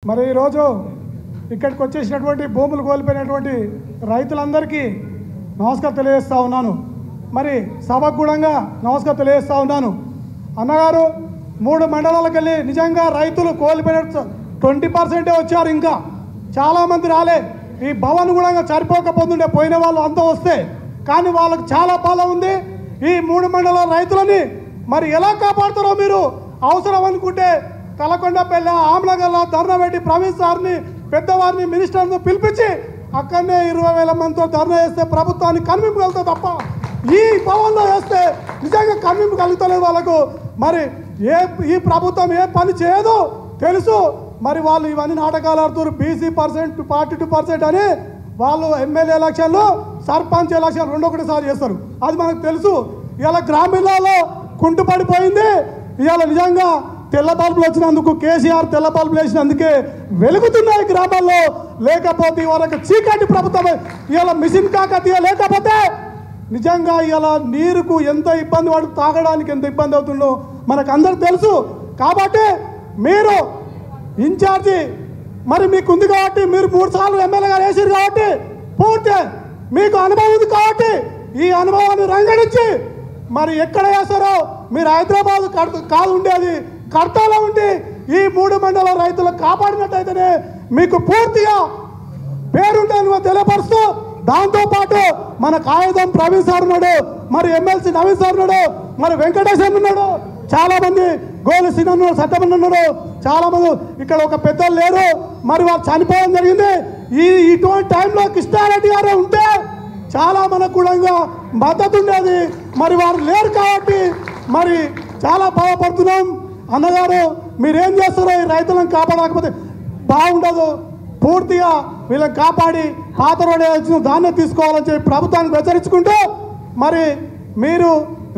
మరి ఈరోజు ఇక్కడికి వచ్చేసినటువంటి భూములు కోల్పోయినటువంటి రైతులందరికీ నమస్కారం తెలియజేస్తూ ఉన్నాను. మరి సభకు కూడా నమస్కారం తెలియజేస్తూ ఉన్నాను. అన్నగారు 3 మండలాలకు వెళ్ళి నిజంగా రైతులు కోల్పోయిన 20% వచ్చారు. ఇంకా చాలామంది రాలే. ఈ భవన్ కూడా సరిపోకపోతుండే పోయిన వాళ్ళు అంతా వస్తే, కానీ వాళ్ళకి చాలా బాధ ఉంది. ఈ 3 మండలాల రైతులని మరి ఎలా కాపాడుతారో మీరు అవసరం అనుకుంటే తలకొండపల్లి ఆమ్లగల్ల ధర్నా పెట్టి ప్రవీణ్ సార్ని పెద్దవారిని మినిస్టర్ని పిలిపించి అక్కడనే 20,000 మందితో ధర్నా చేస్తే ప్రభుత్వాన్ని కన్వింపు కలుగుతుంది తప్ప ఈ భవన్లో వేస్తే నిజంగా కన్వింపు కలుగుతలేదు వాళ్ళకు. మరి ఈ ప్రభుత్వం ఏ పని చేయదు తెలుసు. మరి వాళ్ళు ఇవన్నీ నాటకాలు ఆడుతారు. BC% 42% అని వాళ్ళు ఎమ్మెల్యే ఎలక్షన్లు సర్పంచ్ ఎలక్షన్ 2 ఒకటిసారి చేస్తారు. అది మనకు తెలుసు. ఇవాళ గ్రామీణాల్లో కుంటుపడిపోయింది. ఇవాళ నిజంగా తెల్ల బల్బులు వచ్చినందుకు కేసీఆర్ తెల్ల బల్బులు వేసినందుకే వెలుగుతున్నాయి గ్రామాల్లో. లేకపోతే వాళ్ళకి చీకటి ప్రభుత్వం ఇవాళ మిషన్ కాకతీయ లేకపోతే నిజంగా ఇవాళ నీరుకు ఎంత ఇబ్బంది పడు తాగడానికి ఎంత ఇబ్బంది అవుతుందో మనకు అందరికి తెలుసు. కాబట్టి మీరు ఇన్ఛార్జి మరి మీకు ఉంది కాబట్టి మీరు 3 సార్లు ఎమ్మెల్యేగా వేసారు కాబట్టి పూర్తి మీకు అనుభవం ఉంది కాబట్టి ఈ అనుభవాన్ని రంగడించి మరి ఎక్కడ వేస్తారో మీరు హైదరాబాద్ కాదు ఉండేది కర్తాలో ఉండి ఈ 3 మండల రైతులకు కాపాడినట్టయితేనే మీకు పూర్తిగా పేరుంటుందని తెలియపరుస్తూ, దాంతోపాటు మన కాగితం ప్రవీణ్ సార్ ఉన్నాడు, మరి ఎమ్మెల్సీ నవీన్ సార్ ఉన్నాడు, మరి వెంకటేశ్వర ఉన్నాడు, చాలామంది గోలు సినిమా సత్యమని ఉన్నాడు, చాలామంది ఇక్కడ ఒక పెద్దలు లేరు. మరి వాళ్ళు చనిపోవడం జరిగింది. ఇటువంటి టైంలో కృష్ణారెడ్డి గారు ఉంటే చాలా మనకు కూడా మద్దతు ఉండేది. మరి వారు లేరు కాబట్టి మరి చాలా బాధపడుతున్నాం. అన్నగారు మీరేం చేస్తారో ఈ రైతులను కాపాడకపోతే బాగుండదు. పూర్తిగా వీళ్ళని కాపాడి పాత రోడ్డు దాన్ని తీసుకోవాలని చెప్పి ప్రభుత్వానికి హెచ్చరించుకుంటూ మరి మీరు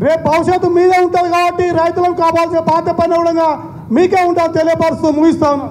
రేపు భవిష్యత్తు మీదే ఉంటుంది కాబట్టి రైతులను కాపాడాల్సిన బాధ్యత పైన కూడా మీకే ఉంటుందని తెలియపరుస్తూ ముగిస్తాను.